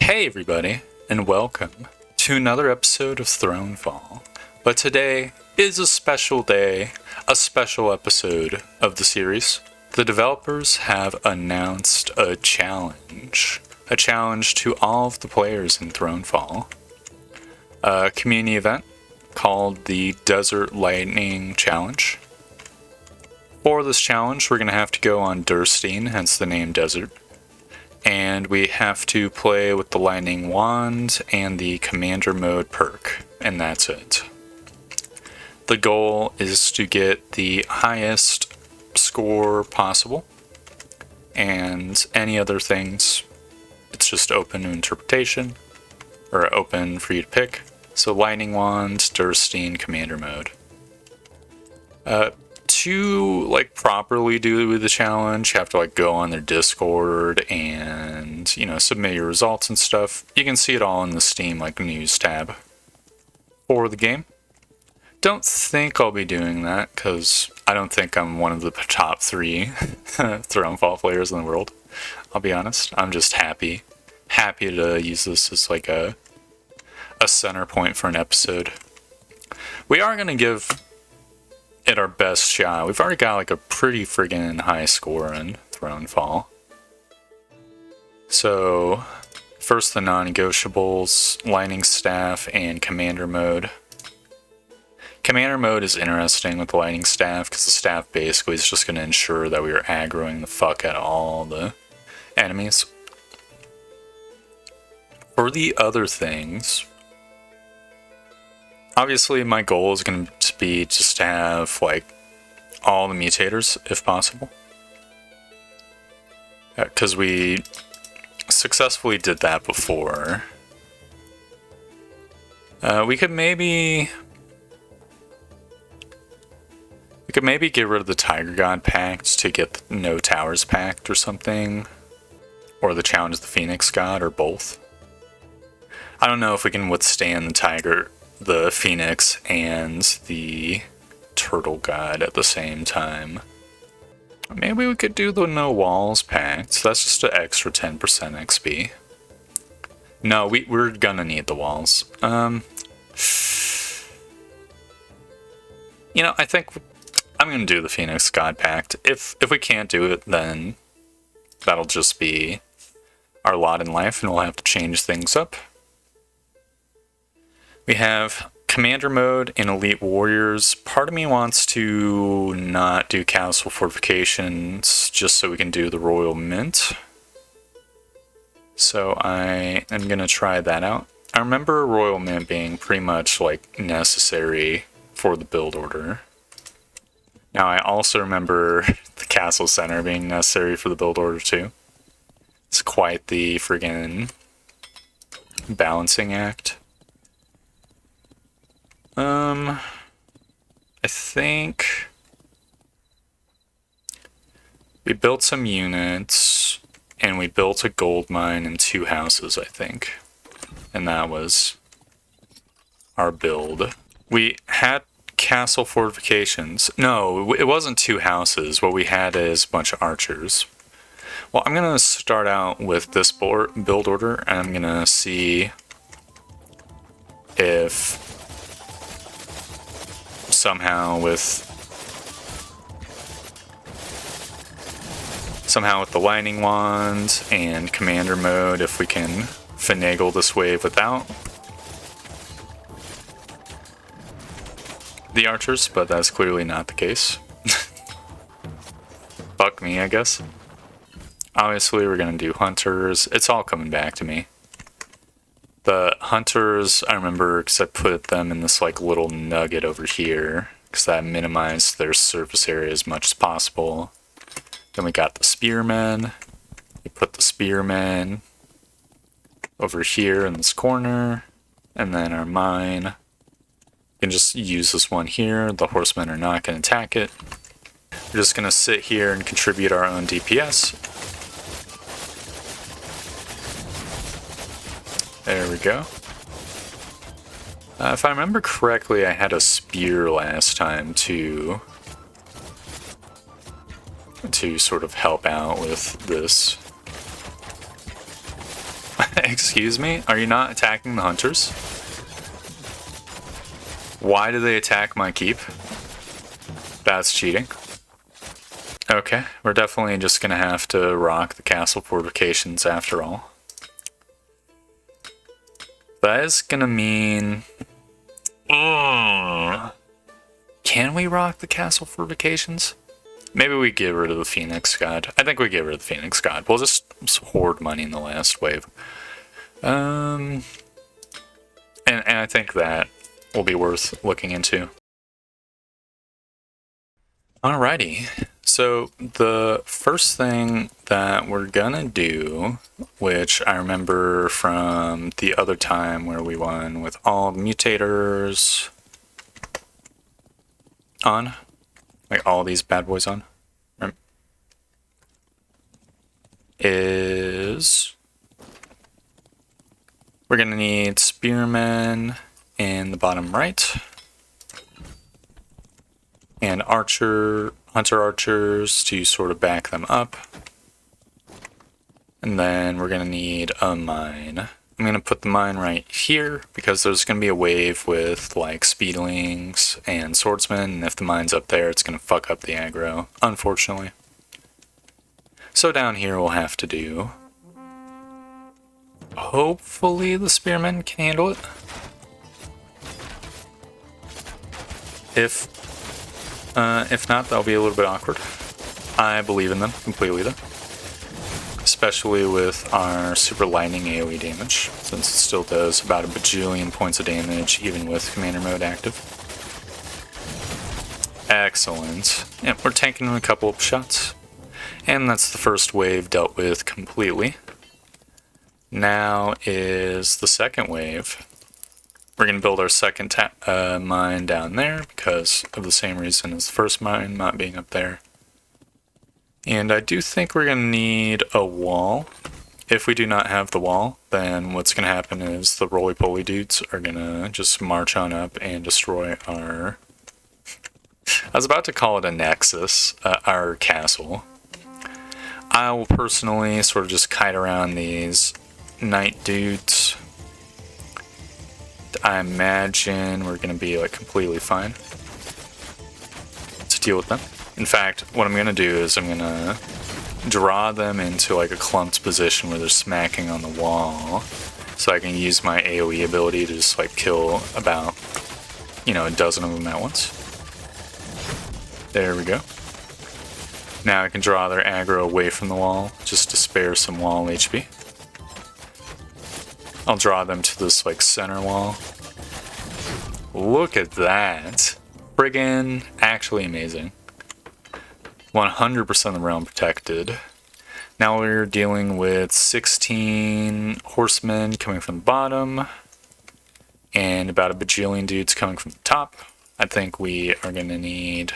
Hey everybody, and welcome to another episode of Thronefall. But today is a special day, a special episode of the series. The developers have announced a challenge to all of the players in Thronefall. A community event called the Desert Lightning Challenge. For this challenge, we're going to have to go on Durstein, hence the name Desert. And we have to play with the Lightning Wand and the Commander Mode perk, and that's it. The goal is to get the highest score possible, and any other things, it's just open to interpretation, or open for you to pick. So Lightning Wand, Durstein, Commander Mode. To properly do the challenge, you have to go on their Discord and submit your results and stuff. You can see it all in the Steam news tab for the game. Don't think I'll be doing that because I don't think I'm one of the top 3 Thronefall players in the world. I'll be honest. I'm just happy to use this as a center point for an episode. We are going to give it our best shot. We've already got a pretty friggin' high score in Thronefall. So, first the non-negotiables, Lightning Staff, and Commander Mode. Commander Mode is interesting with the Lightning Staff because the staff basically is just going to ensure that we are aggroing the fuck out of all the enemies. For the other things, obviously my goal is going to be just to have all the mutators if possible, because we successfully did that before. We could maybe get rid of the Tiger God Pact to get the No Towers Pact or something, or the Challenge of the Phoenix God, or both. I don't know if we can withstand the Phoenix and the Turtle God at the same time. Maybe we could do the No Walls Pact. That's just an extra 10% XP. No, we're gonna need the walls. I think I'm gonna do the Phoenix God Pact. If we can't do it, then that'll just be our lot in life, and we'll have to change things up. We have Commander Mode in Elite Warriors. Part of me wants to not do Castle Fortifications just so we can do the Royal Mint. So I am going to try that out. I remember Royal Mint being pretty much necessary for the build order. Now I also remember the Castle Center being necessary for the build order too. It's quite the friggin' balancing act. I think we built some units, and we built a gold mine and 2 houses, I think. And that was our build. We had castle fortifications. No, it wasn't 2 houses. What we had is a bunch of archers. Well, I'm going to start out with this build order, and I'm going to see if somehow with the Lightning Wand and Commander Mode, if we can finagle this wave without the archers, but that's clearly not the case. Fuck me, I guess. Obviously, we're gonna do hunters. It's all coming back to me. The hunters, I remember because I put them in this little nugget over here because that minimized their surface area as much as possible. Then we got the spearmen. We put the spearmen over here in this corner, and then our mine. You can just use this one here. The horsemen are not going to attack it. We're just going to sit here and contribute our own DPS. There we go. If I remember correctly, I had a spear last time to sort of help out with this. Excuse me? Are you not attacking the hunters? Why do they attack my keep? That's cheating. Okay, we're definitely just gonna have to rock the castle fortifications after all. That is gonna mean... Can we rock the castle fortifications? Maybe we get rid of the Phoenix God. I think we get rid of the Phoenix God. We'll just hoard money in the last wave. And I think that will be worth looking into. Alrighty. So the first thing that we're gonna do, which I remember from the other time where we won with all the mutators on, like all these bad boys on, right, is we're gonna need spearmen in the bottom right and hunter archers to sort of back them up. And then we're gonna need a mine. I'm gonna put the mine right here because there's gonna be a wave with like speedlings and swordsmen, and if the mine's up there, it's gonna fuck up the aggro, unfortunately. So down here we'll have to do... Hopefully the spearmen can handle it. If not, that'll be a little bit awkward. I believe in them completely though. Especially with our super lightning AoE damage, since it still does about a bajillion points of damage even with commander mode active. Excellent. Yeah, we're tanking a couple of shots. And that's the first wave dealt with completely. Now is the second wave. We're going to build our second mine down there because of the same reason as the first mine not being up there. And I do think we're going to need a wall. If we do not have the wall, then what's going to happen is the roly-poly dudes are going to just march on up and destroy our... I was about to call it a nexus, our castle. I will personally sort of just kite around these knight dudes. I imagine we're going to be like completely fine to deal with them. In fact, what I'm going to do is I'm going to draw them into like a clumped position where they're smacking on the wall, so I can use my AoE ability to just like kill about, you know, a dozen of them at once. There we go. Now I can draw their aggro away from the wall just to spare some wall HP. I'll draw them to this like center wall. Look at that. Friggin' actually amazing. 100% of the realm protected. Now we're dealing with 16 horsemen coming from the bottom and about a bajillion dudes coming from the top. I think we are going to need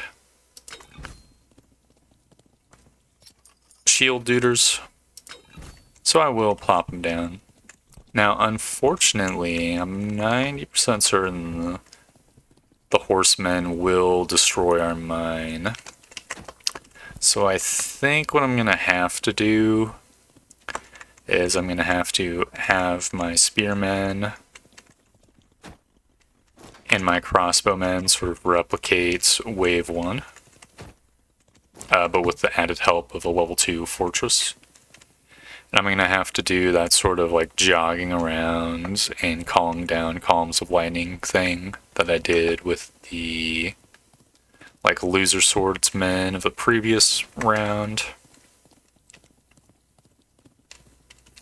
shield duders, so I will plop them down. Now, unfortunately, I'm 90% certain the horsemen will destroy our mine. So I think what I'm going to have to do is I'm going to have my spearmen and my crossbowmen sort of replicate wave 1, but with the added help of a level 2 fortress. And I'm going to have to do that sort of like jogging around and calling down columns of lightning thing that I did with the like loser swordsmen of the previous round.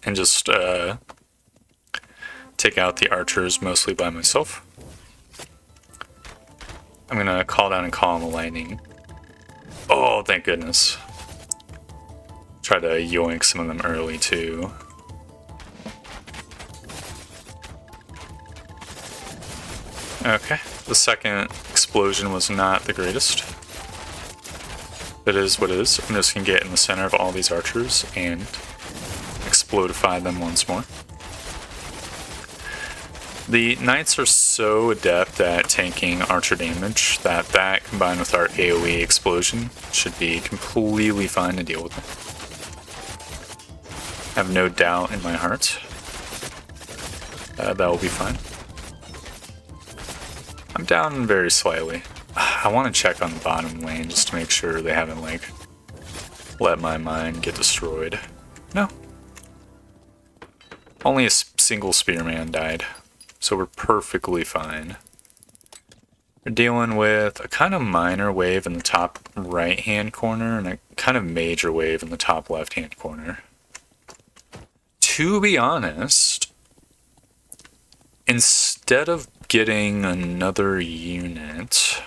And just take out the archers mostly by myself. I'm going to call down a column of lightning. Oh, thank goodness. Try to yoink some of them early too. Okay, the second explosion was not the greatest. It is what it is. I'm just gonna get in the center of all these archers and explodify them once more. The knights are so adept at tanking archer damage that combined with our AoE explosion should be completely fine to deal with. I have no doubt in my heart. That will be fine. I'm down very slightly. I want to check on the bottom lane just to make sure they haven't, like, let my mine get destroyed. No. Only a single spearman died, so we're perfectly fine. We're dealing with a kind of minor wave in the top right-hand corner and a kind of major wave in the top left-hand corner. To be honest, instead of getting another unit,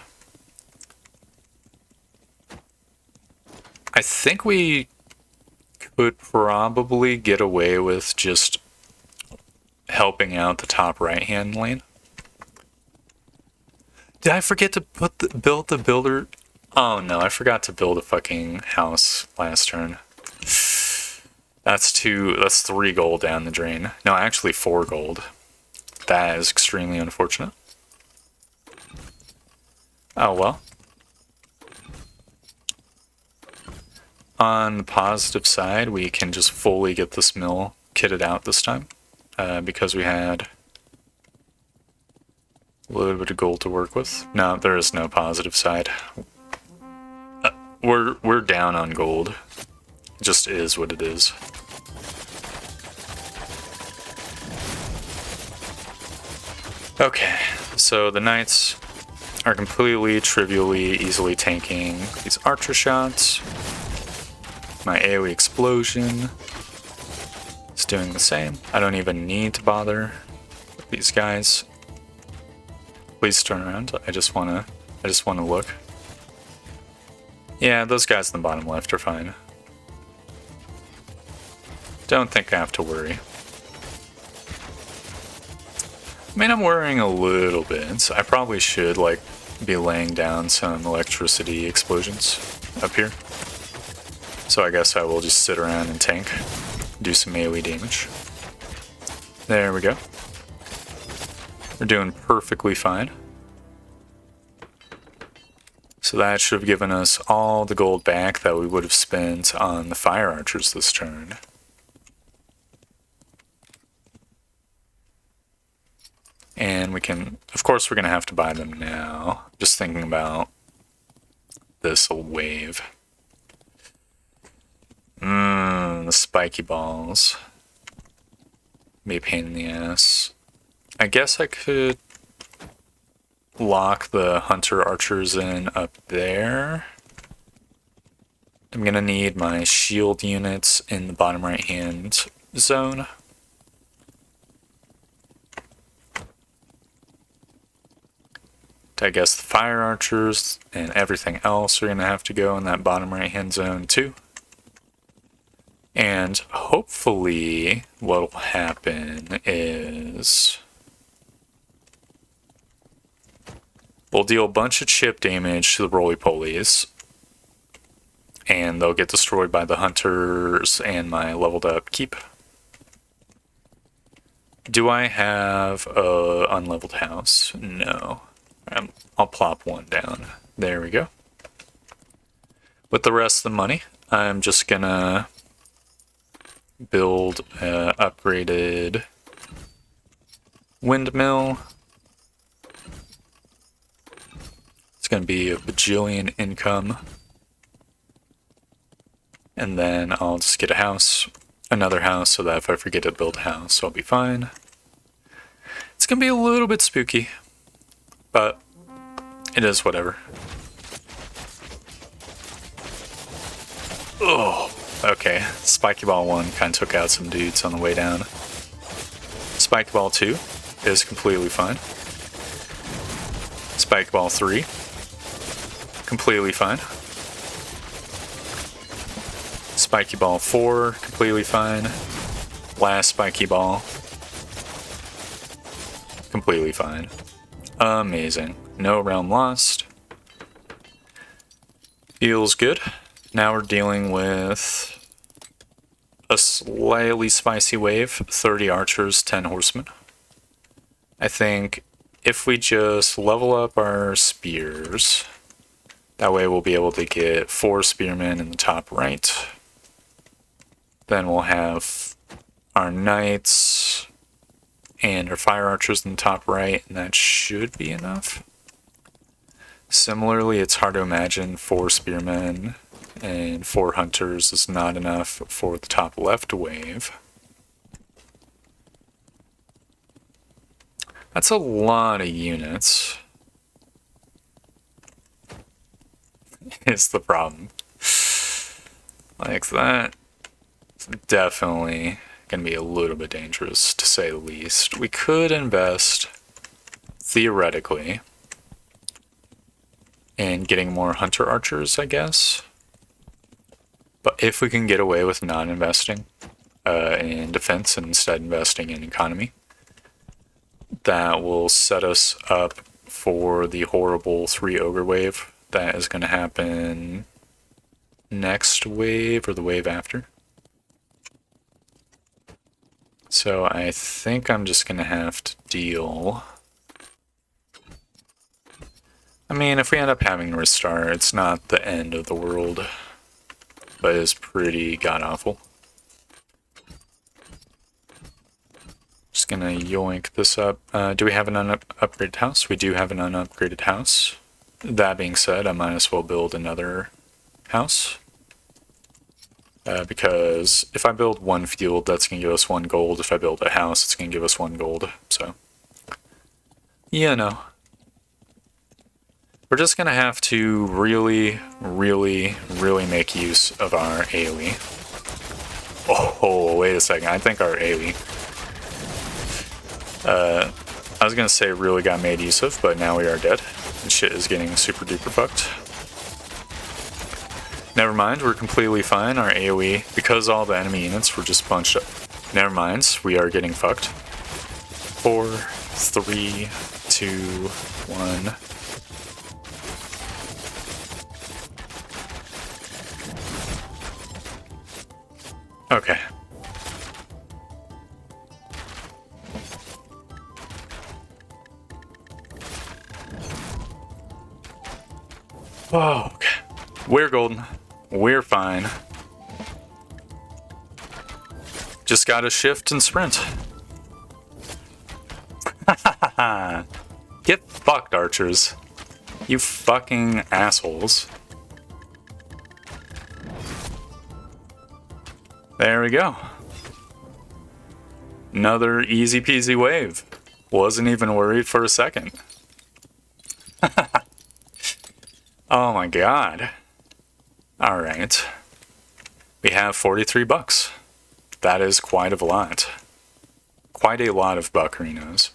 I think we could probably get away with just helping out the top right-hand lane. Did I forget to build the builder? Oh no, I forgot to build a fucking house last turn. That's 3 gold down the drain. No, actually 4 gold. That is extremely unfortunate. Oh well. On the positive side, we can just fully get this mill kitted out this time, because we had a little bit of gold to work with. No, there is no positive side. We're down on gold. It just is what it is. Okay, so the knights are completely, trivially, easily tanking these archer shots. My AoE explosion is doing the same. I don't even need to bother with these guys. Please turn around. I just wanna look. Yeah, those guys in the bottom left are fine. Don't think I have to worry. I mean, I'm worrying a little bit. I probably should, like, be laying down some electricity explosions up here. So I guess I will just sit around and tank, do some melee damage. There we go. We're doing perfectly fine. So that should have given us all the gold back that we would have spent on the fire archers this turn. And we can, of course, we're going to have to buy them now. Just thinking about this wave. The spiky balls. Be a pain in the ass. I guess I could lock the hunter archers in up there. I'm going to need my shield units in the bottom right hand zone. I guess the fire archers and everything else are going to have to go in that bottom right hand zone too. And hopefully what will happen is we'll deal a bunch of chip damage to the roly-polies, and they'll get destroyed by the hunters and my leveled up keep. Do I have a unleveled house? No. I'll plop one down. There we go. With the rest of the money, I'm just gonna build an upgraded windmill. It's gonna be a bajillion income. And then I'll just get a house, another house, so that if I forget to build a house, I'll be fine. It's gonna be a little bit spooky, but it is whatever. Oh, okay. Spiky Ball 1 kind of took out some dudes on the way down. Spiky Ball 2 is completely fine. Spiky Ball 3, completely fine. Spiky Ball 4, completely fine. Last Spiky Ball, completely fine. Amazing. No realm lost. Feels good. Now we're dealing with a slightly spicy wave. 30 archers, 10 horsemen. I think if we just level up our spears, that way we'll be able to get 4 spearmen in the top right. Then we'll have our knights and our fire archers in the top right, and that should be enough. Similarly, it's hard to imagine 4 spearmen and 4 hunters is not enough for the top left wave. That's a lot of units. Is the problem. Like that, it's definitely gonna be a little bit dangerous to say the least. We could invest, theoretically, in getting more hunter archers, I guess. But if we can get away with not investing in defense and instead investing in economy, that will set us up for the horrible 3 ogre wave that is going to happen next wave or the wave after. So I think I'm just going to have to deal. I mean, if we end up having to restart, it's not the end of the world, but it's pretty god-awful. Just gonna yoink this up. Do we have an unupgraded house? We do have an unupgraded house. That being said, I might as well build another house. Because if I build 1 field, that's gonna give us 1 gold. If I build a house, it's gonna give us 1 gold. So, you know. We're just gonna have to really make use of our AoE. Oh, wait a second. I think our AoE. I was gonna say really got made use of, but now we are dead. And shit is getting super duper fucked. Never mind, we're completely fine. Our AoE, because all the enemy units were just bunched up. Never mind, we are getting fucked. 4, 3, 2, 1. Okay. Oh, okay. We're golden. We're fine. Just gotta shift and sprint. Get fucked, archers. You fucking assholes. There we go. Another easy peasy wave. Wasn't even worried for a second. Oh my god. Alright. We have 43 bucks. That is quite a lot. Quite a lot of buccarinos.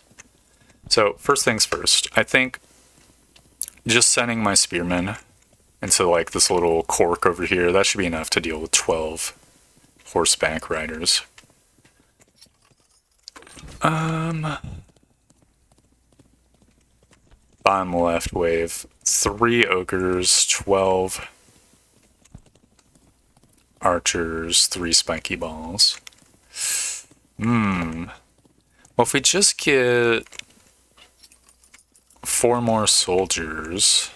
So, first things first. I think just sending my spearmen into like this little cork over here, that should be enough to deal with 12 horseback riders. Bottom left wave. 3 ogres, 12 archers, 3 spiky balls. Well, if we just get 4 more soldiers,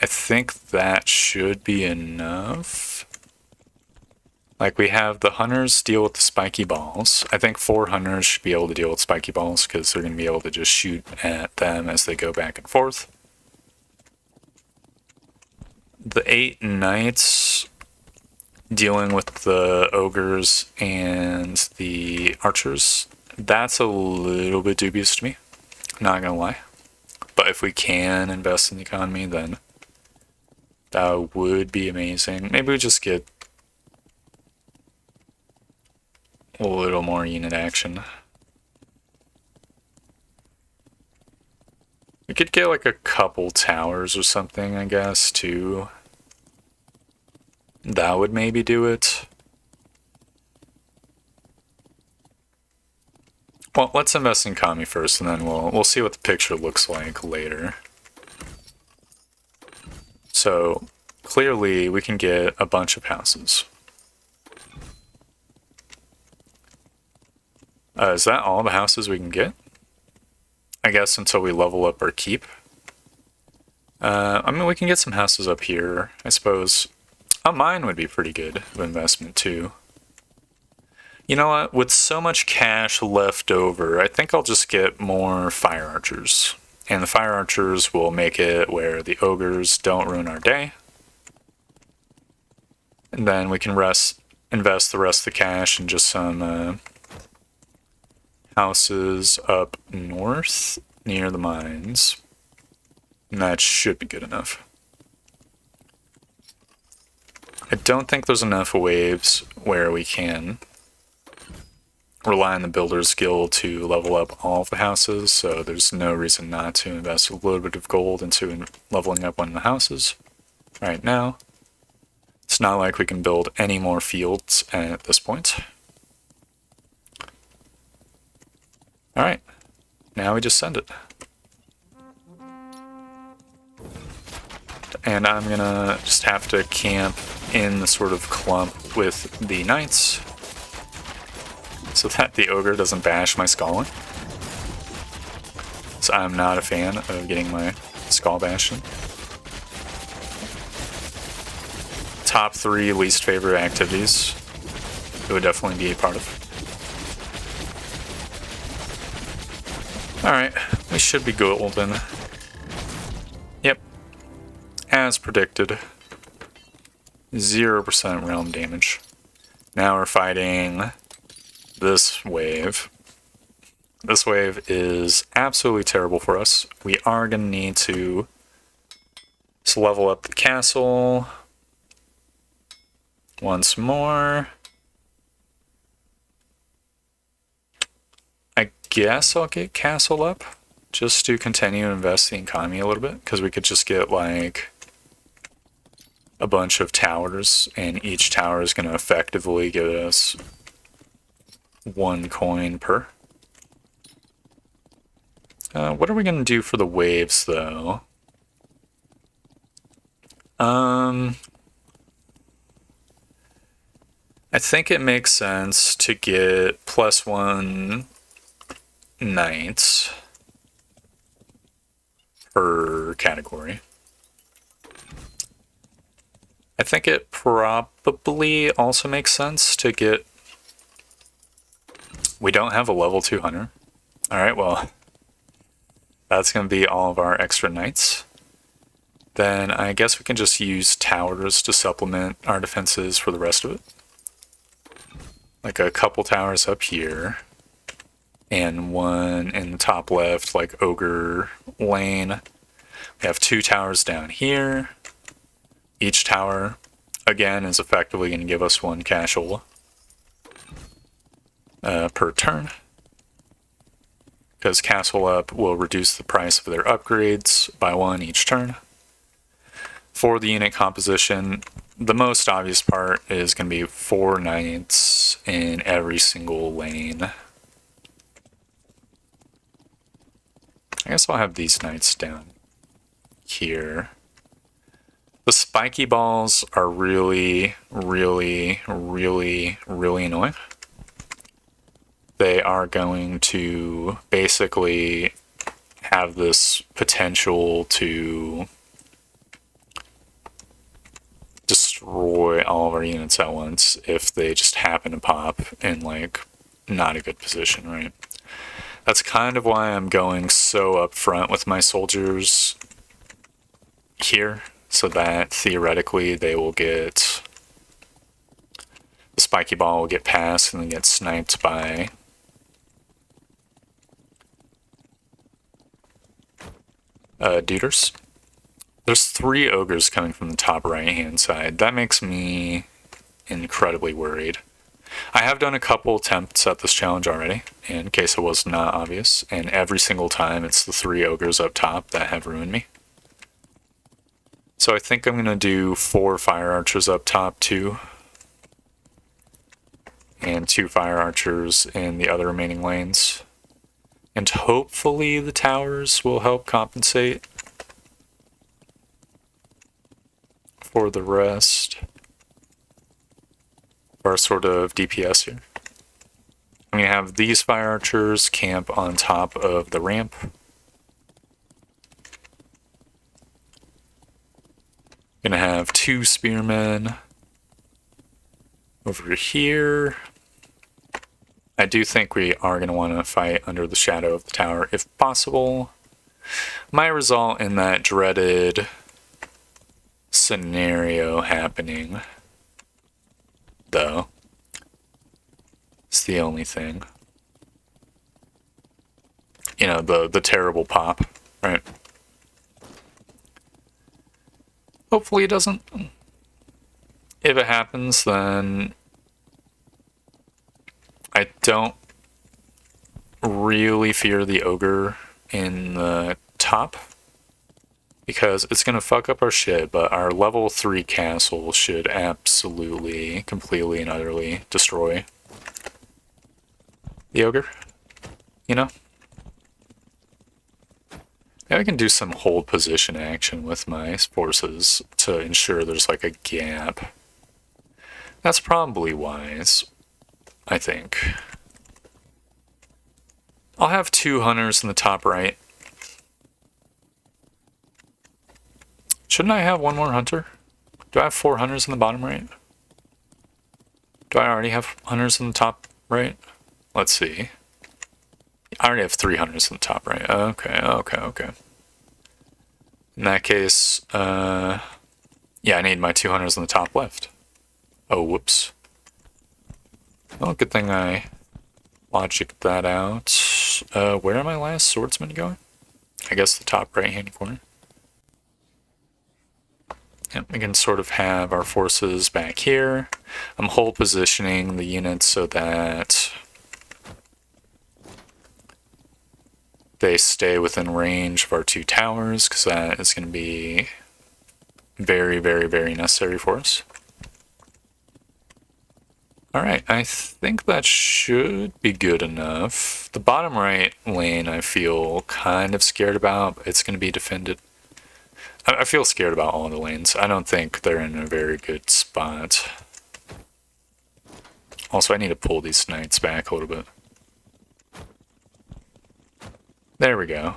I think that should be enough. Like, we have the hunters deal with the spiky balls. I think 4 hunters should be able to deal with spiky balls because they're going to be able to just shoot at them as they go back and forth. The 8 knights dealing with the ogres and the archers, that's a little bit dubious to me, not gonna lie. But if we can invest in the economy, then that would be amazing. Maybe we just get a little more unit action. We could get like a couple towers or something, I guess, too. That would maybe do it. Well, let's invest in Kami first, and then we'll see what the picture looks like later. So, clearly, we can get a bunch of houses. Is that all the houses we can get? I guess until we level up our keep. I mean, we can get some houses up here, I suppose. A mine would be pretty good of investment, too. You know what? With so much cash left over, I think I'll just get more fire archers. And the fire archers will make it where the ogres don't ruin our day. And then we can invest the rest of the cash in just some houses up north near the mines. And that should be good enough. I don't think there's enough waves where we can rely on the Builder's Guild to level up all of the houses, so there's no reason not to invest a little bit of gold into leveling up one of the houses right now. It's not like we can build any more fields at this point. Alright, now we just send it. And I'm gonna just have to camp in the sort of clump with the knights, so that the ogre doesn't bash my skull in. So I'm not a fan of getting my skull bashed in. Top 3 least favorite activities it would definitely be a part of. Alright, we should be golden. Yep. As predicted. 0% realm damage. Now we're fighting this wave. This wave is absolutely terrible for us. We are going to need to just level up the castle once more. I guess I'll get castle up just to continue to invest the economy a little bit, because we could just get like a bunch of towers, and each tower is going to effectively give us 1 coin per. What are we going to do for the waves, though? I think it makes sense to get +1 knights per category. I think it probably also makes sense to get... We don't have a level 2 hunter. Alright, well, that's going to be all of our extra knights. Then I guess we can just use towers to supplement our defenses for the rest of it. Like a couple towers up here, and one in the top left, like ogre lane. We have 2 towers down here. Each tower, again, is effectively going to give us 1 cashola per turn, because castle up will reduce the price of their upgrades by 1 each turn. For the unit composition, the most obvious part is going to be 4 knights in every single lane. I guess I'll have these knights down here. The spiky balls are really, really, really, really annoying. They are going to basically have this potential to destroy all of our units at once if they just happen to pop in, like, not a good position, right? That's kind of why I'm going so up front with my soldiers here, so that theoretically they will get... the spiky ball will get past and then get sniped by duders. There's 3 ogres coming from the top right-hand side. That makes me incredibly worried. I have done a couple attempts at this challenge already, in case it was not obvious, and every single time it's the 3 ogres up top that have ruined me. So I think I'm going to do 4 fire archers up top too, and 2 fire archers in the other remaining lanes. And hopefully the towers will help compensate for the rest of our sort of DPS here. I'm going to have these fire archers camp on top of the ramp. Going to have 2 spearmen over here. I do think we are going to want to fight under the shadow of the tower if possible. Might result in that dreaded scenario happening, though. It's the only thing. You know, the terrible pop, right? Hopefully it doesn't. If it happens, then I don't really fear the ogre in the top, because it's going to fuck up our shit, but our level 3 castle should absolutely, completely, and utterly destroy the ogre, you know? Yeah, I can do some hold position action with my forces to ensure there's like a gap. That's probably wise, I think. I'll have 2 hunters in the top right. Shouldn't I have 1 more hunter? Do I have 4 hunters in the bottom right? Do I already have hunters in the top right? Let's see. I already have 3 hunters in the top right. Okay. In that case, yeah, I need my 2 hunters in the top left. Oh, whoops. Well, good thing I logicked that out. Where are my last swordsmen going? I guess the top right-hand corner. Yep, we can sort of have our forces back here. I'm hold positioning the units so that they stay within range of our 2 towers, because that is going to be very, very, very necessary for us. Alright, I think that should be good enough. The bottom right lane I feel kind of scared about, but it's going to be defended. I feel scared about all the lanes. I don't think they're in a very good spot. Also, I need to pull these knights back a little bit. There we go.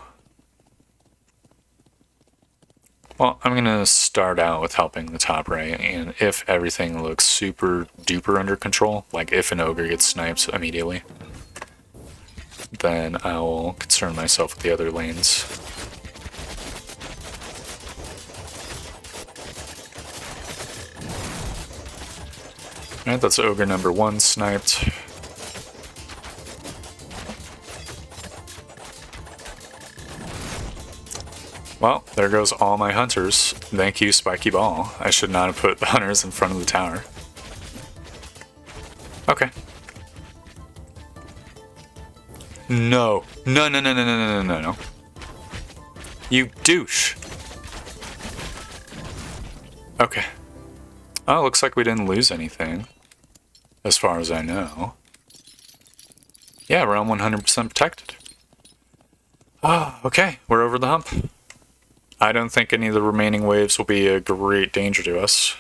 Well, I'm going to start out with helping the top right, and if everything looks super duper under control, like if an ogre gets sniped immediately, then I will concern myself with the other lanes. Alright, that's ogre number 1 sniped. Well, there goes all my hunters. Thank you, Spiky Ball. I should not have put the hunters in front of the tower. Okay. No. No. You douche. Okay. Oh, looks like we didn't lose anything, as far as I know. Yeah, we're on 100% protected. Ah, okay, we're over the hump. I don't think any of the remaining waves will be a great danger to us.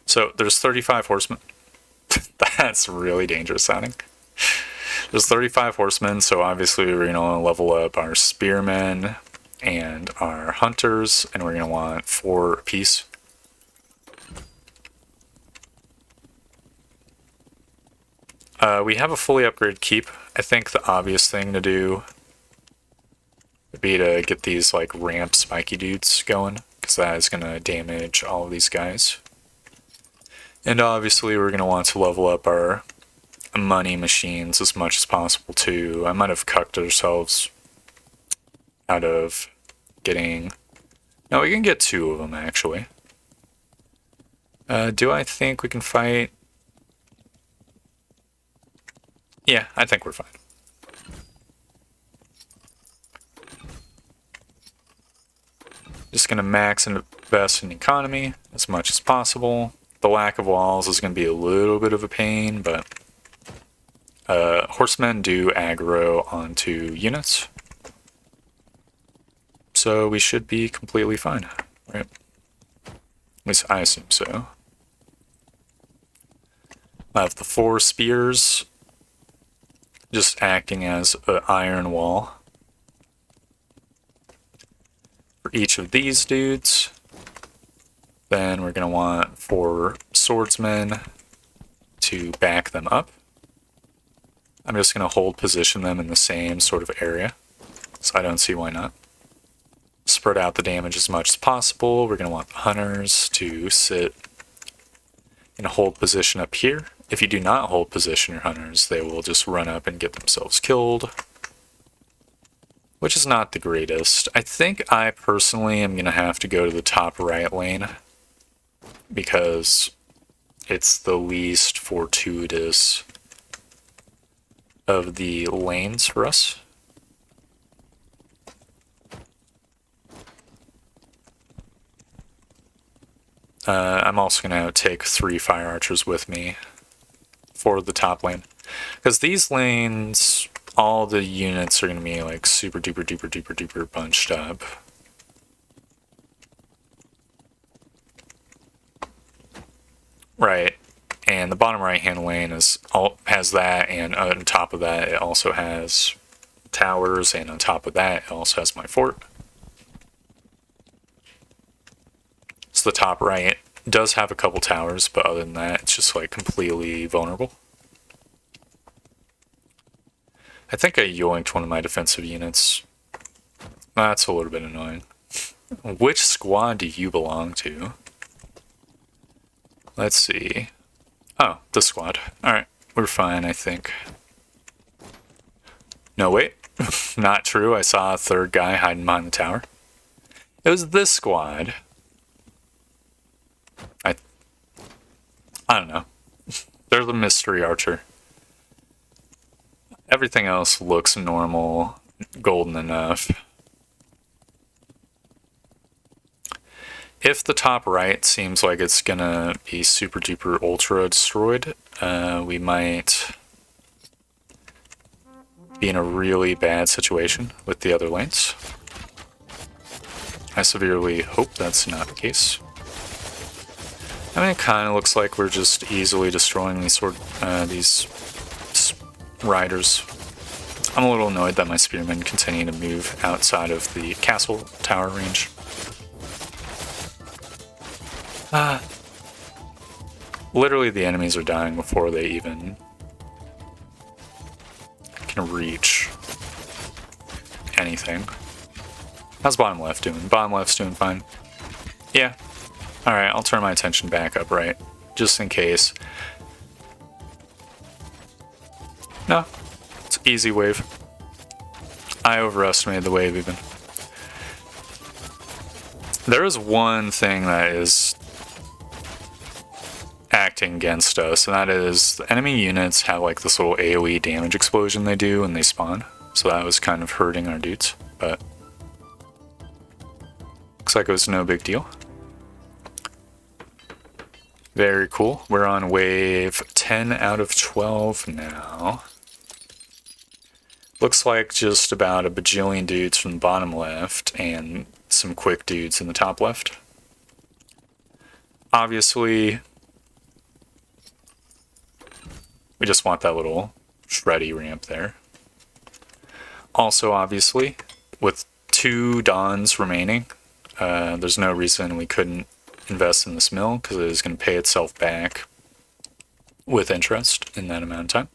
So, there's 35 horsemen. That's really dangerous sounding. There's 35 horsemen, so obviously we're going to want to level up our spearmen and our hunters, and we're going to want 4 apiece. We have a fully upgraded keep. I think the obvious thing to do would be to get these like ramp spiky dudes going, because that is going to damage all of these guys. And obviously we're going to want to level up our money machines as much as possible too. I might have cucked ourselves out of getting... No, we can get 2 of them actually. Do I think we can fight? Yeah, I think we're fine. Just going to max and invest in economy as much as possible. The lack of walls is going to be a little bit of a pain, but horsemen do aggro onto units. So we should be completely fine, right? At least I assume so. I have the 4 spears just acting as an iron wall for each of these dudes. Then we're going to want 4 swordsmen to back them up. I'm just going to hold position them in the same sort of area. So I don't see why not. Spread out the damage as much as possible. We're going to want the hunters to sit in a hold position up here. If you do not hold position your hunters, they will just run up and get themselves killed, which is not the greatest. I think I personally am going to have to go to the top right lane because it's the least fortuitous of the lanes for us. I'm also going to take 3 fire archers with me for the top lane. Because these lanes, all the units are going to be like super duper duper duper duper bunched up. Right. And the bottom right hand lane has that, and on top of that it also has towers, and on top of that it also has my fort. So the top right does have a couple towers, but other than that, it's just like completely vulnerable. I think I yoinked one of my defensive units. That's a little bit annoying. Which squad do you belong to? Let's see. Oh, the squad. Alright, we're fine, I think. No, wait. Not true. I saw a third guy hiding behind the tower. It was this squad. I don't know. They're the mystery archer. Everything else looks normal, golden enough. If the top right seems like it's gonna be super duper ultra destroyed, we might be in a really bad situation with the other lanes. I severely hope that's not the case. I mean, it kind of looks like we're just easily destroying these riders. I'm a little annoyed that my spearmen continue to move outside of the castle tower range. Literally the enemies are dying before they even can reach anything. How's bottom left doing? Bottom left's doing fine. Yeah. Alright, I'll turn my attention back up right, just in case. No, it's easy wave. I overestimated the wave even. There is one thing that is acting against us, and that is the enemy units have like this little AoE damage explosion they do when they spawn. So that was kind of hurting our dudes, but looks like it was no big deal. Very cool. We're on wave 10 out of 12 now. Looks like just about a bajillion dudes from the bottom left and some quick dudes in the top left. Obviously, we just want that little shreddy ramp there. Also, obviously, with 2 Dawns remaining, there's no reason we couldn't invest in this mill, because it is going to pay itself back with interest in that amount of time.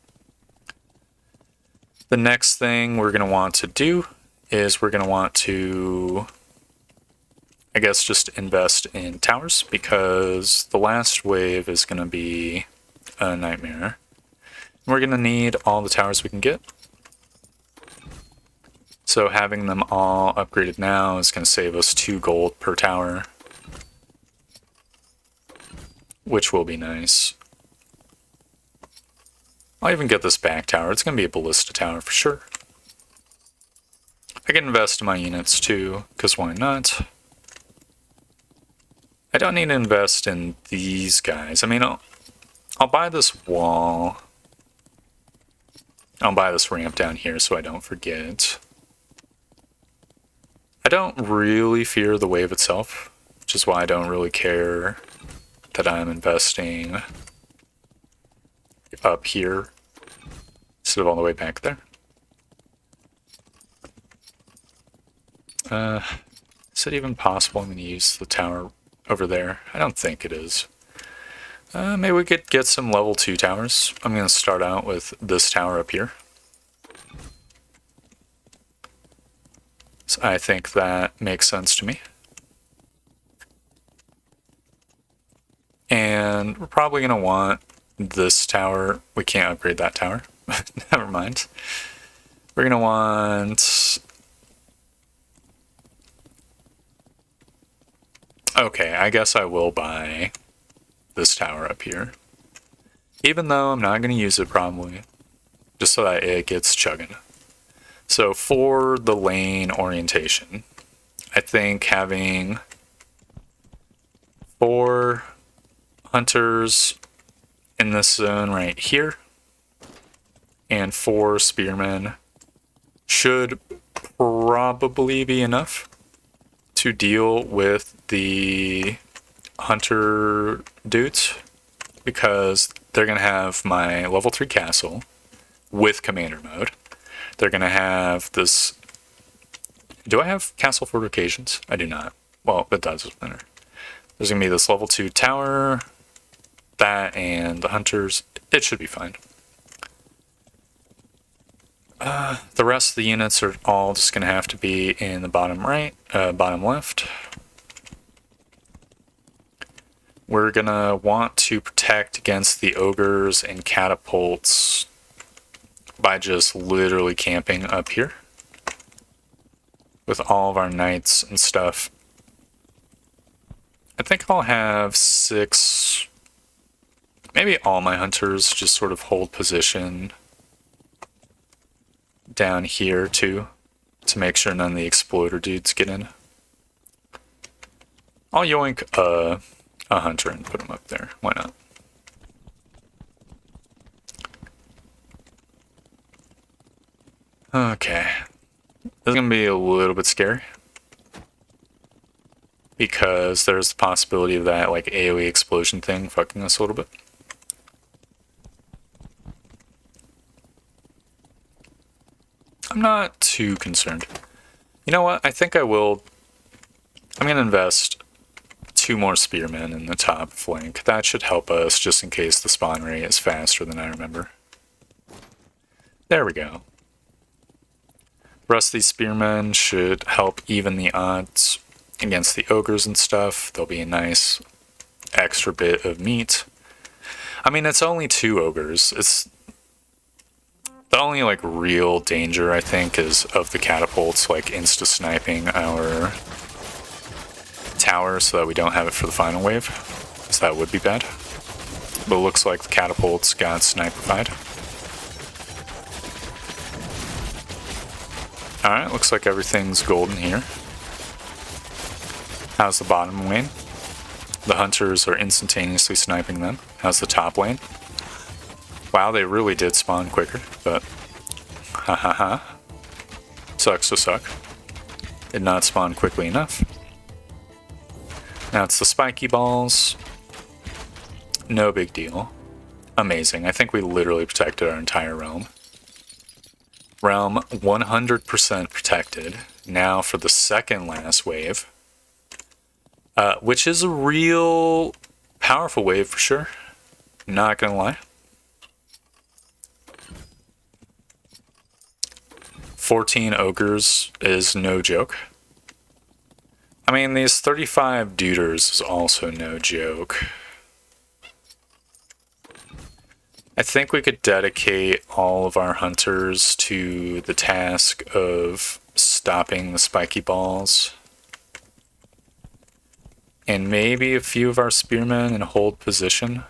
The next thing we're going to want to do is we're going to want to, I guess, just invest in towers, because the last wave is going to be a nightmare. We're going to need all the towers we can get. So having them all upgraded now is going to save us 2 gold per tower, which will be nice. I'll even get this back tower. It's going to be a ballista tower for sure. I can invest in my units too, because why not? I don't need to invest in these guys. I mean, I'll buy this wall. I'll buy this ramp down here so I don't forget. I don't really fear the wave itself, which is why I don't really care that I'm investing up here instead of all the way back there. Is it even possible I'm going to use the tower over there? I don't think it is. Maybe we could get some level 2 towers. I'm going to start out with this tower up here. So I think that makes sense to me. And we're probably going to want this tower. We can't upgrade that tower. Never mind. We're going to want... Okay, I guess I will buy this tower up here. Even though I'm not going to use it probably. Just so that it gets chugging. So for the lane orientation, I think having 4 hunters in this zone right here and 4 spearmen should probably be enough to deal with the hunter dudes, because they're going to have my level 3 castle with commander mode. They're going to have this... Do I have castle fortifications? I do not. Well, it does matter. There's going to be this level 2 tower, that, and the hunters. It should be fine. The rest of the units are all just going to have to be in the bottom right, bottom left. We're going to want to protect against the ogres and catapults by just literally camping up here with all of our knights and stuff. I think I'll have 6, maybe all my hunters just sort of hold position down here too, to make sure none of the exploder dudes get in. I'll yoink a hunter and put him up there. Why not? Okay. This is going to be a little bit scary, because there's the possibility of that like AoE explosion thing fucking us a little bit. I'm not too concerned. You know what? I think I will... I'm going to invest 2 more spearmen in the top flank. That should help us just in case the spawn rate is faster than I remember. There we go. The rest of these spearmen should help even the odds against the ogres and stuff. There'll be a nice extra bit of meat. I mean, it's only 2 ogres. It's the only like real danger, I think, is of the catapults like insta-sniping our tower so that we don't have it for the final wave. So that would be bad. But it looks like the catapults got sniper-fied. Alright, looks like everything's golden here. How's the bottom lane? The hunters are instantaneously sniping them. How's the top lane? Wow, they really did spawn quicker, but ha ha ha. Sucks to suck. Did not spawn quickly enough. Now it's the spiky balls. No big deal. Amazing. I think we literally protected our entire realm. Realm 100% protected. Now for the second last wave. Which is a real powerful wave for sure. Not gonna lie. 14 ogres is no joke. I mean, these 35 duders is also no joke. I think we could dedicate all of our hunters to the task of stopping the spiky balls. And maybe a few of our spearmen in hold position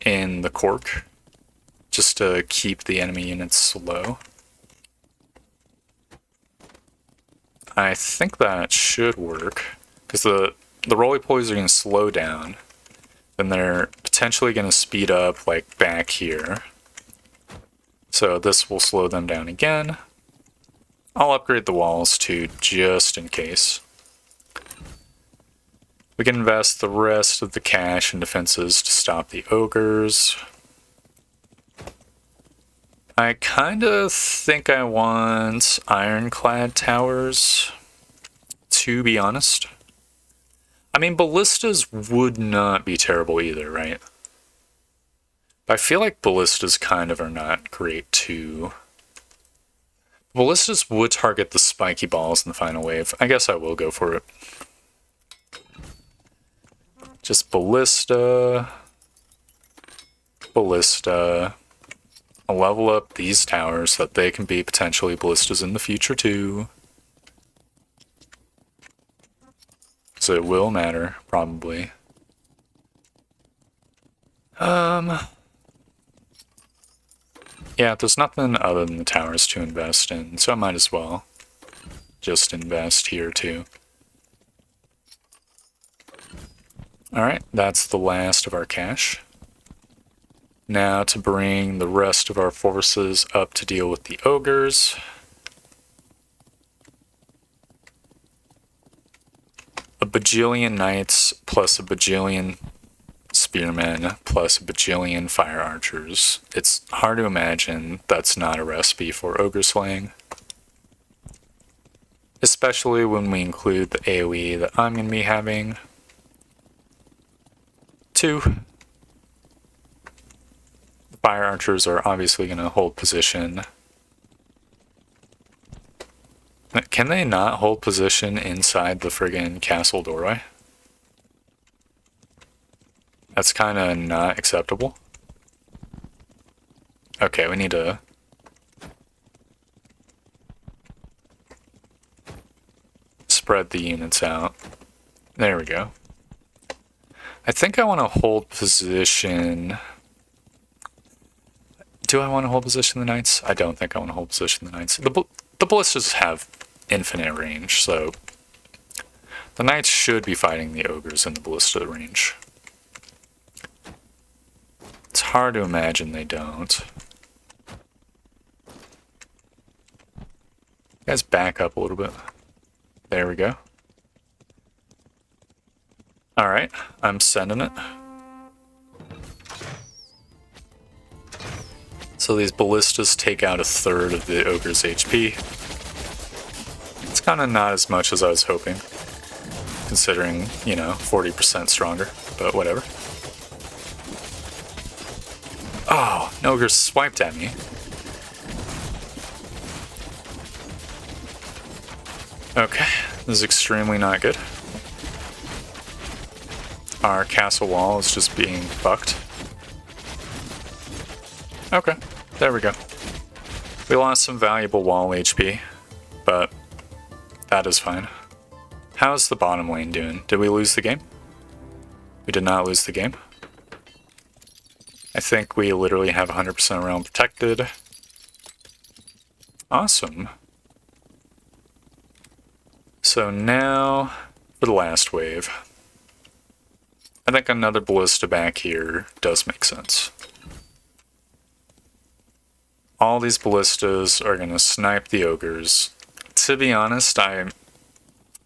in the cork, just to keep the enemy units slow. I think that should work, because the roly-polies are going to slow down, then they're potentially going to speed up like back here. So this will slow them down again. I'll upgrade the walls too, just in case. We can invest the rest of the cash in defenses to stop the ogres. I kind of think I want ironclad towers, to be honest. I mean, ballistas would not be terrible either, right? But I feel like ballistas kind of are not great too. Ballistas would target the spiky balls in the final wave. I guess I will go for it. Just ballista. Ballista. I'll level up these towers so that they can be potentially ballistas in the future too. So it will matter, probably. Yeah, there's nothing other than the towers to invest in, so I might as well just invest here too. Alright, that's the last of our cash. Now to bring the rest of our forces up to deal with the ogres. A bajillion knights plus a bajillion spearmen plus a bajillion fire archers. It's hard to imagine that's not a recipe for ogre slaying. Especially when we include the AoE that I'm going to be having. 2. The fire archers are obviously going to hold position. Can they not hold position inside the friggin' castle doorway? That's kind of not acceptable. Okay, we need to... spread the units out. There we go. I think I want to hold position... Do I want to hold position the knights? I don't think I want to hold position the knights. The ballistas have infinite range, so... the knights should be fighting the ogres in the ballista range. It's hard to imagine they don't. You guys back up a little bit. There we go. Alright, I'm sending it. So these ballistas take out 1/3 of the ogre's HP. It's kind of not as much as I was hoping, considering, you know, 40% stronger, but whatever. Oh, an ogre swiped at me. Okay, this is extremely not good. Our castle wall is just being fucked. Okay, there we go. We lost some valuable wall HP, but that is fine. How's the bottom lane doing? Did we lose the game? We did not lose the game. I think we literally have 100% realm protected. Awesome. So now for the last wave. I think another ballista back here does make sense. All these ballistas are going to snipe the ogres. To be honest, I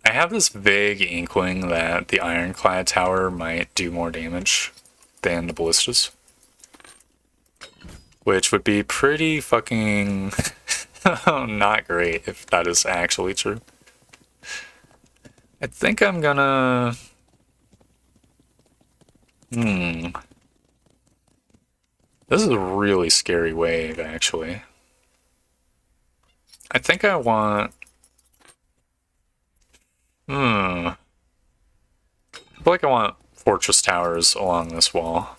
have this vague inkling that the ironclad tower might do more damage than the ballistas. Which would be pretty fucking not great if that is actually true. I think I'm gonna... This is a really scary wave, actually. I think I want... I feel like I want fortress towers along this wall.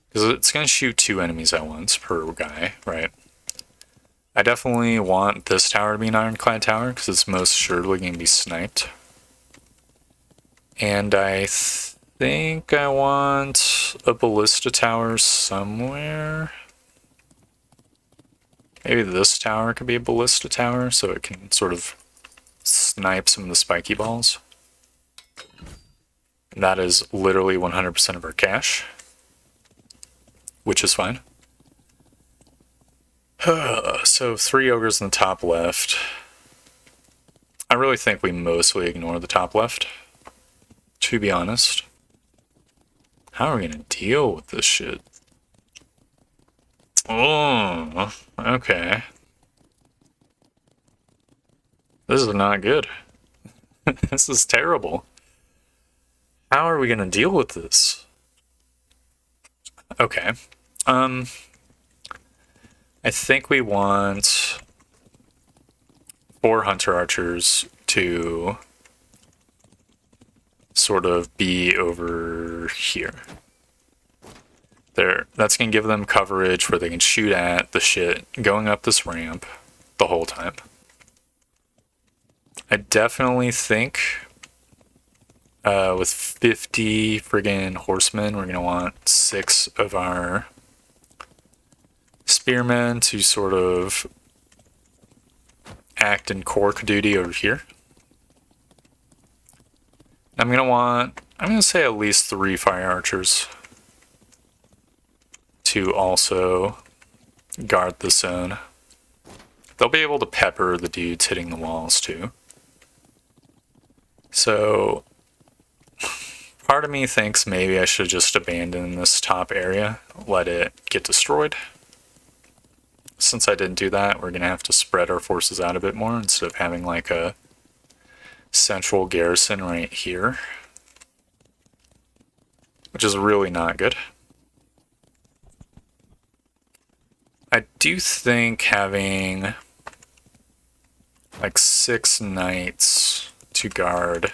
Because it's going to shoot 2 enemies at once per guy, right? I definitely want this tower to be an ironclad tower, because it's most surely going to be sniped. And I think I want a ballista tower somewhere. Maybe this tower could be a ballista tower, so it can sort of snipe some of the spiky balls. And that is literally 100% of our cash, which is fine. So 3 ogres in the top left. I really think we mostly ignore the top left, to be honest. How are we gonna deal with this shit? Oh, okay. This is not good. This is terrible. How are we gonna deal with this? Okay. I I think we want 4 hunter archers to sort of be over here. There, that's going to give them coverage where they can shoot at the shit going up this ramp the whole time. I definitely think with 50 friggin' horsemen, we're going to want 6 of our spearmen to sort of act in cork duty over here. I'm going to say at least 3 fire archers to also guard the zone. They'll be able to pepper the dudes hitting the walls too. So part of me thinks maybe I should just abandon this top area, let it get destroyed. Since I didn't do that, we're going to have to spread our forces out a bit more instead of having like a central garrison right here, which is really not good. I do think having like 6 knights to guard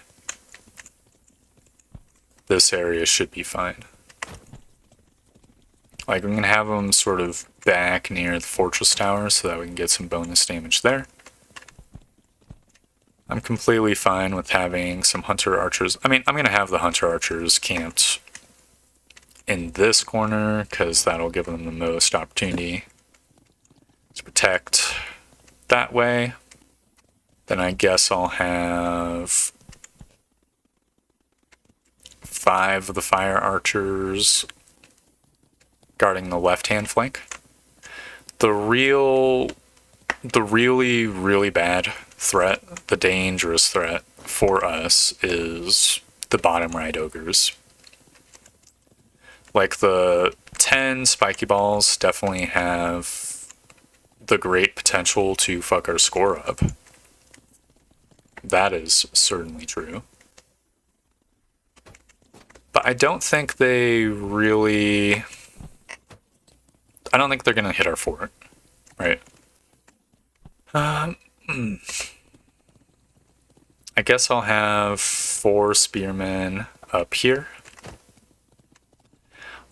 this area should be fine. Like, we can have them sort of back near the fortress tower so that we can get some bonus damage there. I'm completely fine with having some hunter archers. I mean, I'm going to have the hunter archers camped in this corner because that'll give them the most opportunity to protect that way. Then I guess I'll have 5 of the fire archers guarding the left-hand flank. The really, really bad threat, the dangerous threat for us is the bottom right ogres. Like, the 10 spiky balls definitely have the great potential to fuck our score up. That is certainly true. But I don't think they really... I don't think they're going to hit our fort, right? I guess I'll have 4 spearmen up here.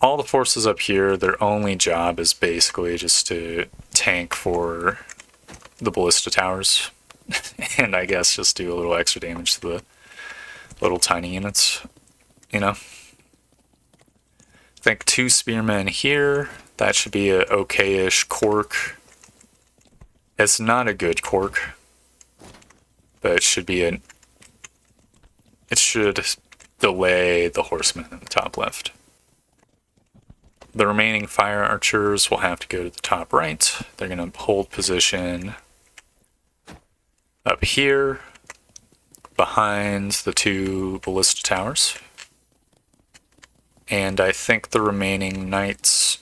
All the forces up here, their only job is basically just to tank for the ballista towers. And I guess just do a little extra damage to the little tiny units, you know? I think 2 spearmen here. That should be a okay-ish cork. It's not a good cork, but it should be it should delay the horsemen in the top left. The remaining fire archers will have to go to the top right. They're going to hold position up here behind the 2 ballista towers. And I think the remaining knights,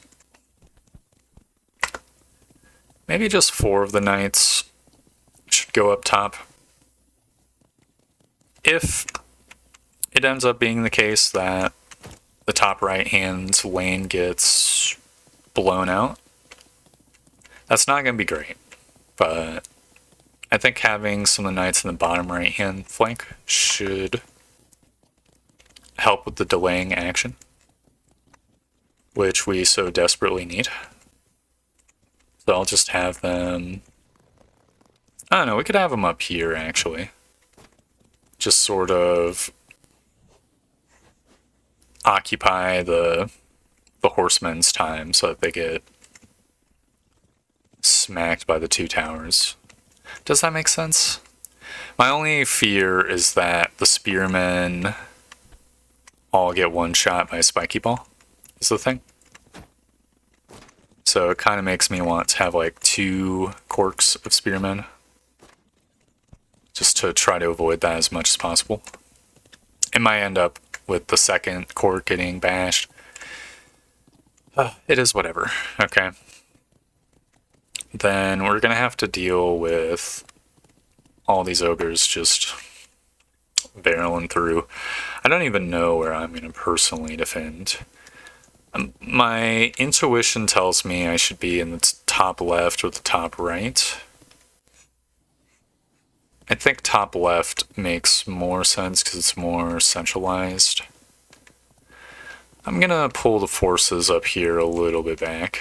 maybe just 4 of the knights, should go up top. If it ends up being the case that the top right-hand lane gets blown out, that's not going to be great. But I think having some of the knights in the bottom right-hand flank should help with the delaying action, which we so desperately need. So I'll just have them... I don't know, we could have them up here, actually. Just sort of occupy the horsemen's time so that they get smacked by the 2 towers. Does that make sense? My only fear is that the spearmen all get one shot by a spiky ball, is the thing. So it kind of makes me want to have like 2 corks of spearmen, just to try to avoid that as much as possible. It might end up with the second cork getting bashed. It is whatever. Okay. Then we're going to have to deal with all these ogres just barreling through. I don't even know where I'm going to personally defend. My intuition tells me I should be in the top left or the top right. I think top left makes more sense because it's more centralized. I'm gonna pull the forces up here a little bit back,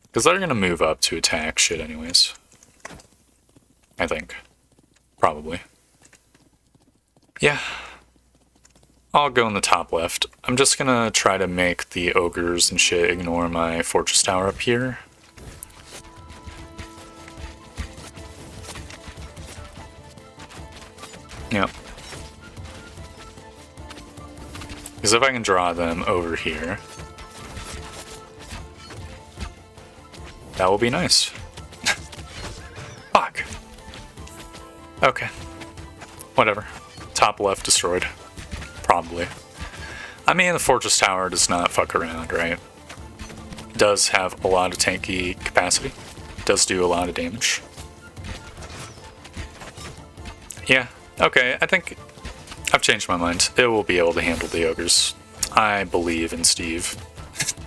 because they're gonna move up to attack shit anyways. I think. Probably. Yeah. I'll go in the top left. I'm just gonna try to make the ogres and shit ignore my fortress tower up here. Yep. Because if I can draw them over here, that will be nice. Fuck. Okay. Whatever. Top left destroyed. Probably. I mean, the fortress tower does not fuck around, right? It does have a lot of tanky capacity. It does do a lot of damage. Yeah. Okay, I think I've changed my mind. It will be able to handle the ogres. I believe in Steve.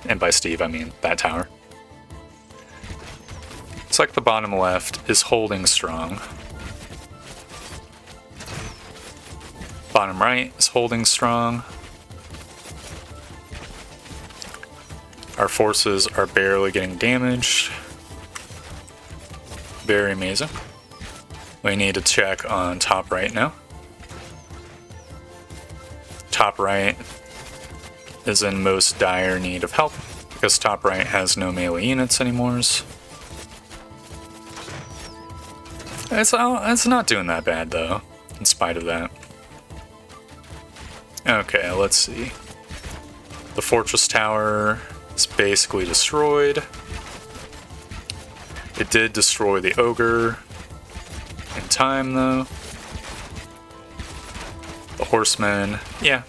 And by Steve, I mean that tower. It's like the bottom left is holding strong. Bottom right is holding strong. Our forces are barely getting damaged. Very amazing. We need to check on top right now. Top right is in most dire need of help because top right has no melee units anymore. It's not doing that bad though, in spite of that. Okay, let's see. The fortress tower is basically destroyed. It did destroy the ogre in time though. The horsemen, yeah.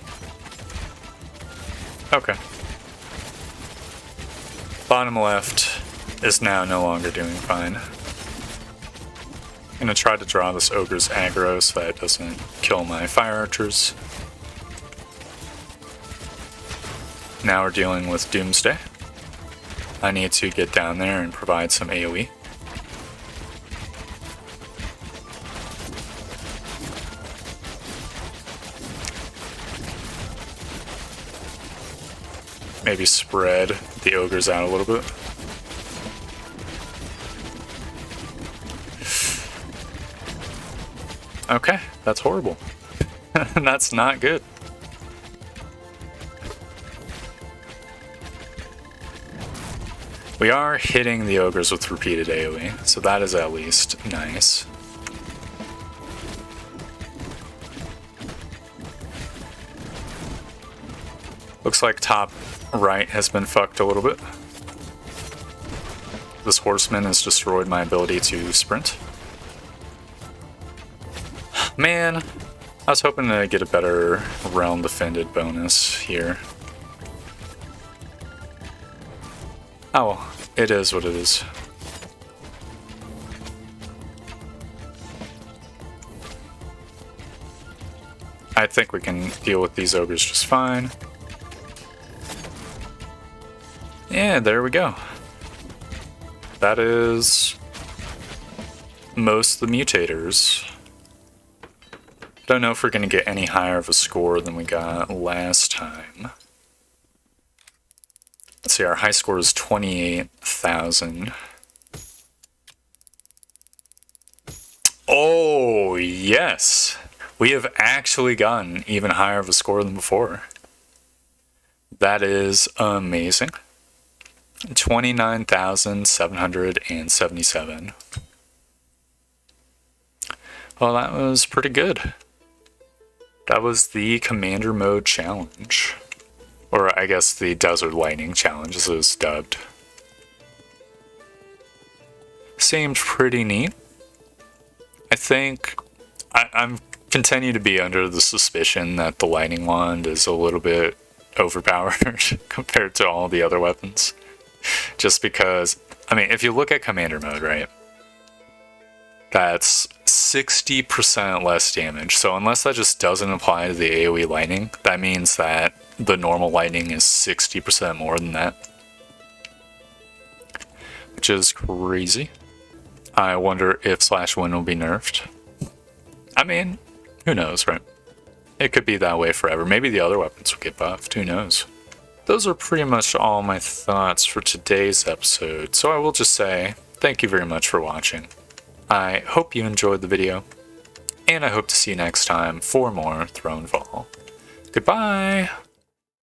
Okay. Bottom left is now no longer doing fine. I'm gonna try to draw this ogre's aggro so that it doesn't kill my fire archers. Now we're dealing with Doomsday. I need to get down there and provide some AoE. Maybe spread the ogres out a little bit. Okay, that's horrible. That's not good. We are hitting the ogres with repeated AoE, so that is at least nice. Looks like top right has been fucked a little bit. This horseman has destroyed my ability to sprint. Man, I was hoping to get a better realm defended bonus here. Oh well, it is what it is. I think we can deal with these ogres just fine. Yeah, there we go. That is most of the mutators. Don't know if we're going to get any higher of a score than we got last time. Let's see, our high score is 28,000. Oh, yes! We have actually gotten even higher of a score than before. That is amazing. 29,777. Well, that was pretty good. That was the Commander Mode Challenge. Or I guess the Desert Lightning Challenge as it was dubbed. Seemed pretty neat. I think I'm continue to be under the suspicion that the Lightning Wand is a little bit overpowered compared to all the other weapons. Just because, I mean, if you look at Commander Mode, right? That's 60% less damage. So unless that just doesn't apply to the AoE lightning, that means that the normal lightning is 60% more than that. which is crazy. I wonder if /win will be nerfed. I mean, who knows, right? It could be that way forever. Maybe the other weapons will get buffed. Who knows? Those are pretty much all my thoughts for today's episode. So I will just say thank you very much for watching. I hope you enjoyed the video, and I hope to see you next time for more Thronefall. Goodbye!